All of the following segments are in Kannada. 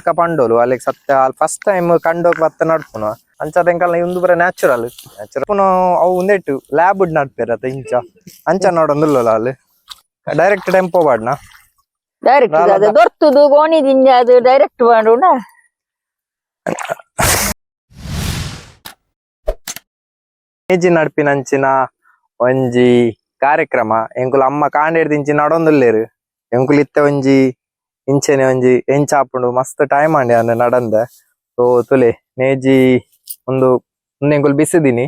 ಲೆಕ್ಕ ಪಂಡೋಲು ಅಲ್ಲಿಗೆ ಸತ್ಯ ಫಸ್ಟ್ ಟೈಮ್ ಕಂಡೋಗ್ ಬತ್ತ ನಡ್ಪುನು ಅಂಚದ ಎಂಕಲ್ನ ಇಂದು ಬರ ನ್ಯಾಚುರಲ್ ಅವು ಒಂದೇಟು ಲ್ಯಾಬ್ ನಡ್ಪೇರ ಇಂಚ ಅಂಚ ನೋಡೊಂದುಲ್ಲ ಅಲ್ಲಿ ಡೈರೆಕ್ಟ್ ಟೆಂಪೋ ಬಾಡ್ನ ಡೈರೆಕ್ಟ್ ದೊರ್ತುದು ಗೋಣಿ ದಿಂಜ ಅದು ಡೈರೆಕ್ಟ್ ಮಾಡೋಣ ಏಜಿ ನಡ್ಪಿನಂಚಿನ ಒಂಜಿ ಕಾರ್ಯಕ್ರಮ ಎಂಕುಲು ಅಮ್ಮ ಕಾಂಡೇಡ್ದಿಂಚಿ ನಡೊಂದುಲ್ಲೇರು ಎಂಕುಲು ಇತ್ತೆ ಒಂಜಿ ಇಂಚೆನೆ ಒಂಜಿ ಎಂಚಾಪುಂಡು ಮಸ್ತ್ ಟೈಮ್ ಆಂಡೆ ಅಂದ ನಡಂದೆ ಸೊ ತುಲೆ ನೇಜಿ ಒಂದು ಎಂಕುಲು ಬಿಸಿದಿನಿ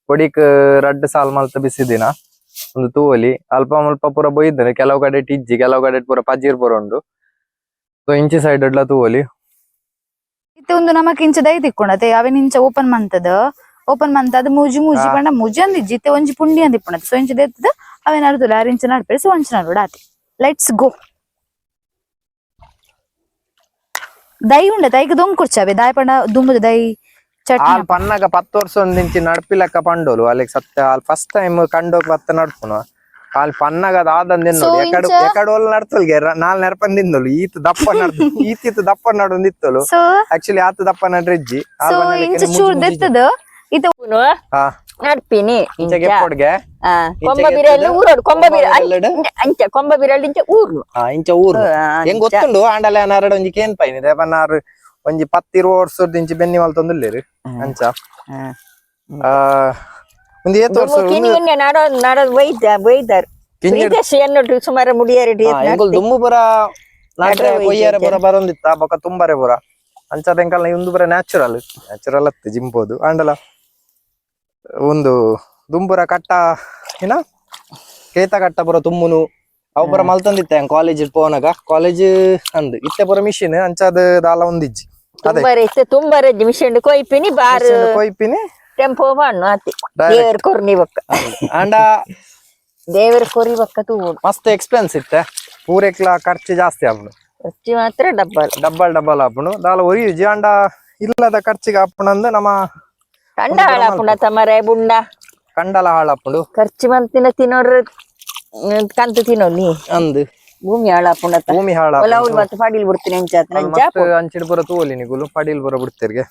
ಕೊಡಿಕ್ ರಡ್ಡ್ ಸಾಲ್ ಮಲ್ತ ಬಿಸಿದಿನ ಒಂದು ತೂವಲಿ ಅಲ್ಪ ಮಲ್ಪ ಪೂರ ಬೊಯ್ದನೆ ಕೆಲವು ಕಡೆ ಟಿಜ್ಜಿ ಕೆಲವು ಕಡೆ ಪೂರ ಪಜ್ಜಿರ್ ಪೂರ ಉಂಡು ಸೊ ಇಂಚಿ ಸೈಡ್ ಡ್ಲ ತೂವಲಿ ಇತ್ತೆ ಒಂದು ನಮಕ್ ಇಂಚ ದೈ ತಿಕ್ಕೊಂಡತೆ ಅವೇನ್ ಇಂಚ ಓಪನ್ ಮಂತದ ಅದು ಮೂಜಿ ಪಂಡ ಮುಜಿ ಅಂದಿಜ್ಜಿ ಇತ್ತೆ ಒಂಜಿ ಪುಂಡಿ ಅಂದಿಪ್ಪುಂಡತೆ ಸೊ ಇಂಚ ದೆತ್ತದ ಅವೇನ್ ಅರ್ದುಲ ಆರು ಇಂಚ ನಡ್ಪೇರು ಸೊ ಒಂಚ ನಡುಡ ಆತಿ ಲೆಟ್ಸ್ ಗೋ ದೈ ಉಂಡ ದೈಗೆ ದೊಂಗ್ ಕುರ್ಚಾವೆ ದಾಯ್ ಪಂಡ ದುಂಬುದ ದೈ ಚಟ್ನಿ ಪನ್ನಗ 10 ವರ್ಷ ಒಂದಿಂಚಿ ನಡ್ಪಿ ಲೆಕ್ಕ ಪಂಡೋಲು ಅಲ್ಲಿಗೆ ಸತ್ಯ ಫಸ್ಟ್ ಟೈಮ್ ಕಂಡೋಗ್ ಬತ್ತ ನಡ್ಪುನು ಅಲ್ಲಿ ಪನ್ನಗ ಆದಂದಿನ್ನು ಎಕಡೋಲ್ ನಡ್ತಲ್ಗೆ ನಾಲ್ ನೆರಪಂದಿಂದಲು ಈತ್ ದಪ್ಪ ನಡ್ದು ಈತ್ ದಪ್ಪ ನಡೊಂದಿತ್ತಲು ಆಕ್ಚುಲಿ ಆತ ದಪ್ಪ ನಡ್ರಿಜ್ಜಿ ಇಂಚ ಚೂರ್ ದೆತ್ತದ ಇದು ನಡ್ಪಿನಿ ಕೊಡ್ಗೆ ಕೊಂಬ ಬಿರಲ್ ಊರೋಡು ಕೊಂಬ ಬಿರಲ್ ಅಂಚ ಕೊಂಬ ಬಿರಲ್ ಇಂಚ ಊರ್ನು ಇಂಚ ಊರು ಹೆಂಗ್ ಗೊತ್ತುಂಡು ಆಂಡಲ ನಾರಡ ಒಂಜಿ ಕೇನ್ ಪೈನಿದೆ ಬನ್ನಾರು ಒಂಜಿ 10-20 ವರ್ಷದ ಇಂಚಿ ಬೆನ್ನಿ ಮಲ್ ತೊಂದುಲ್ಲೇರು ಅಂಚ ಒಂದು 7 ವರ್ಷ ನಡೋದು ಬೈದಾರ್ ಸುಮಾರು ಮುಡಿಯಾರಿ ದುಮ್ಮು ಪುರ ನಾಟ್ರೆ ಕೊಯ್ಯಾರೆ ಪುರ ಬರೊಂದಿತ್ತ ಬೊಕ ತುಂಬಾರೆ ಪುರ ಅಂಚದ ಎಂಕಲ್ನ ಇಂದು ಪುರ ನ್ಯಾಚುರಲ್ ಅತ್ತೆ ಜಿಂಪೋದು ಆಂಡಲ ಒಂದು ದುಂಬುರ ಕಟ್ಟ ಏನ ಕೇತ ಕಟ್ಟ ಪುರ ತುಮ್ಮುನು ಅವು ಪುರ ಮಲ್ತಂದಿತ್ತೆ ಕಾಲೇಜ್ ಪೋನಾಗ ಕಾಲೇಜ್ ಅಂದ್ ಇತ್ತೆ ಪುರ ಮಿಷಿನ್ ಅಂಚದ ದಾಲ ಒಂದಿಜ್ಜಿ ತುಂಬಾರೆ ಮಿಷನ್ ಕೊಯ್ಪಿನಿ ಬಾರ್ ಕೊಯ್ಪಿನಿ ಟೆಂಪೋ ಮಾಡ್ನು ಆತಿ ದೇವರ ಕೊರ್ನಿ ಬಕ್ಕ ಆಂಡ ದೇವರ ಕೊರಿ ಬಕ್ಕ ತೂ ಮಸ್ತ್ ಎಕ್ಸ್ಪೆನ್ಸ್ ಇತ್ತೆ ಪೂರೆಕ್ಲ ಖರ್ಚು ಜಾಸ್ತಿ ಆಪುಂಡು ಖರ್ಚು ಮಾತ್ರ ಡಬ್ಬಲ್ ಆಪುಂಡು ದಾಲ ಒರಿಯುಜಿ ಆಂಡ ಇಲ್ಲದ ಖರ್ಚಿಗೆ ಆಪುಂಡು ನಮ್ಮ ಕಂಡ ಹಾಳಾಪುಂಡ ತಮರೆ ಬುಂಡ ಕಂಡಲ ಹಾಳಾಪುಂಡು ಖರ್ಚು ಮಂತಿನ ತಿನ್ನೋಡ್ರ ಕಂತು ತಿನ್ನೋ ನೀ ಅಂದ್ ಭೂಮಿ ಹಾಳಾಪುಂಡ ಭೂಮಿ ಹಾಳಾಪುಂಡು ಮತ್ತೆ ಪಾಡಿಲ್ ಬಿಡ್ತೀನಿ ಅಂಚಿಡ್ ಪುರ ತೂವಲಿ ನಿಗುಲು ಪಡಿಲ್ ಪುರ ಬಿಡ್ತಿರ್ಗೆ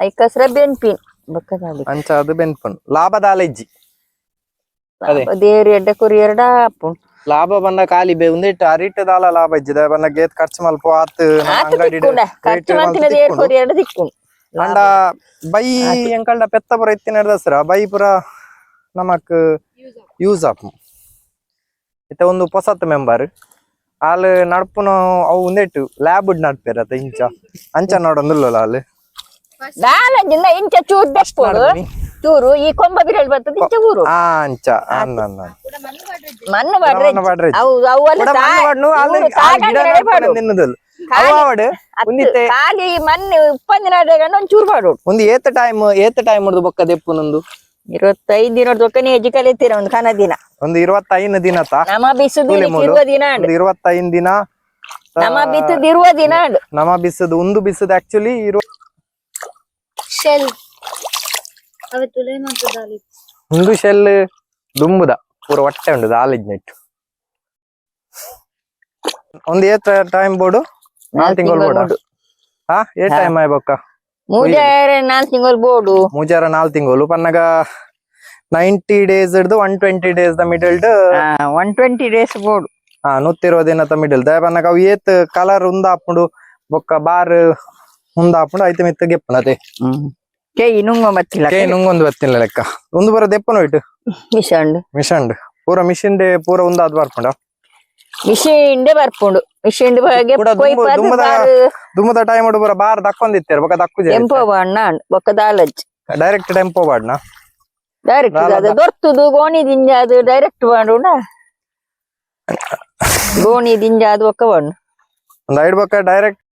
ಐಕಸ್ರ ಬೆನ್ಪಿನ್ ಬಕ್ಕದಾಲಿ ಅಂಚ ಅದು ಬೆನ್ಪುನ್ ಲಾಭದಾಲ ಇಜ್ಜಿ ದೇವ್ರ ಎಡ್ಡೆ ಕುರಿ ಎರಡ ಆಪುನ್ ಲಾಭ ಬಂದ ಖಾಲಿ ಬೇ ಒಂದಿಟ್ಟು ಅರಿಟ್ ದಾಲ ಲಾಭ ಇಜ್ಜಿದ ಬಂದ ಗೇತ್ ಖರ್ಚು ಮಲ್ಪ ಆತ್ ಅಂಗಡಿ ಖರ್ಚು ಮಂತಿನ ದೇವ್ರ ಕುರಿ ಎರಡ ದಿಕ್ಕುನ್ ಅಂಡ ಬೈ ಎಂಕಲ್ಡ ಪೆತ್ತ ಪುರ ಇತ್ತಿನ ದಸರ ಬೈ ಪುರ ನಮಕ್ ಯೂಸ್ ಆಪು ಇತ್ತ ಒಂದು ಹೊಸತ್ ಮೆಂಬರ್ ಆಲ್ ನಡ್ಪುನು ಅವು ಒಂದೇಟು ಲ್ಯಾಬ್ ನಡ್ಪೇರ ಇಂಚ ಅಂಚ ನೋಡೊಂದುಲ್ಲ ಅಲ್ಲಿ ದಾಲಂಜಿಂದ ಇಂಚ ಚೂರ್ ದೆಪ್ಪೋಡು ಚೂರು ಈ ಕೊಂಬ ಬಿರಲ್ ಬರ್ತದ ಇಂಚ ಊರು ಅಂಚ ಮಣ್ಣು ಬಾಡ್ರೆ ಅವು ಖಾಲಿ ಮಣ್ಣು ಉಪ್ಪಂದಿನ ಒಂಚೂರು ಬಾಡು ಒಂದು ಏತ್ ಟೈಮ್ ಹೊಡೆದು ಬೊಕ್ಕ ದೆಪ್ಪುನೊಂದು 25 ದಿನ ದೊಕ್ಕನೆ ಹೆಜ್ಜೆ ಕಲಿತೀರ ಒಂದು ಖಾನ ದಿನ ಒಂದು 25 ದಿನ ನಮ ಬಿಸುದಿರುವ ದಿನ 25 ದಿನ ನಮ ಬಿಸುದಿರುವ ದಿನ ನಮ ಬಿಸದು ಒಂದು ಬಿಸದು ಆಕ್ಚುಲಿ ಶೆಲ್ ಒಂದು ಶೆಲ್ ದುಂಬುದ ಪೂರ ಹೊಟ್ಟೆ ಉಂಟು ದಾಲಿಜ್ ನೆಟ್ಟು ಒಂದು ಏತ್ ಟೈಮ್ ಬೋರ್ಡು 4 ತಿಂಗಳು ಬೋರ್ಡ್ ಏ ಟೈಮ್ ಆಯ್ ಬೊಕ್ಕ ಮೂಜಾರ 4 ತಿಂಗಳು ಬೋರ್ಡು ಮೂಜಾರ 4 ತಿಂಗಳು ಪನ್ನಗ 90 ಡೇಸ್ ಹಿಡ್ದು 120 days the middle 120 days board 120 ದಿನ ಮಿಡಲ್ ದ ಪನ್ನಗ ಅವು ಏತ್ ಕಲರ್ ಉಂದ ಹಾಕೊಂಡು ಬೊಕ್ಕ ಬಾರ್ ಉಂದ ಹಾಕೊಂಡು ಐತೆ ಮಿತ್ತ ಗೆಪ್ಪನತೆ ನುಂಗೊಂದು ಬತ್ತಿಲ್ಲ ಲೆಕ್ಕ ಒಂದು ಬರ ದೆಪ್ಪನ ಇಟ್ಟು ಮಿಷಂಡ್ ಪೂರ ಮಿಷಿನ್ ಪೂರ ಒಂದಾದ್ ಬರ್ಪುಂಡ ಮಿಷಿಂಡೆ ಬರ್ಪುಂಡು ಮಿಷಿಂಡೆ ದುಮ್ಮದ ಟೈಮ್ ಪೂರ ಬಾರ್ ದಕ್ಕೊಂದಿತ್ತೇರು ಬೊಕ್ಕ ದಕ್ಕು ಟೆಂಪೋ ಬಾಡ್ನ ಬೊಕ್ಕ ದಾಲಜ್ ಡೈರೆಕ್ಟ್ ಟೆಂಪೋ ಬಾಡ್ನ ಡೈರೆಕ್ಟ್ ದೊರ್ತುದು ಗೋಣಿ ದಿಂಜ ಅದು ಡೈರೆಕ್ಟ್ ಬಾಡುಂಡ ಗೋಣಿ ದಿಂಜ ಅದು ಬೊಕ್ಕ ಬಾಡ್ನ ಒಂದು ಐಡ್ ಬೊಕ್ಕ ಡೈರೆಕ್ಟ್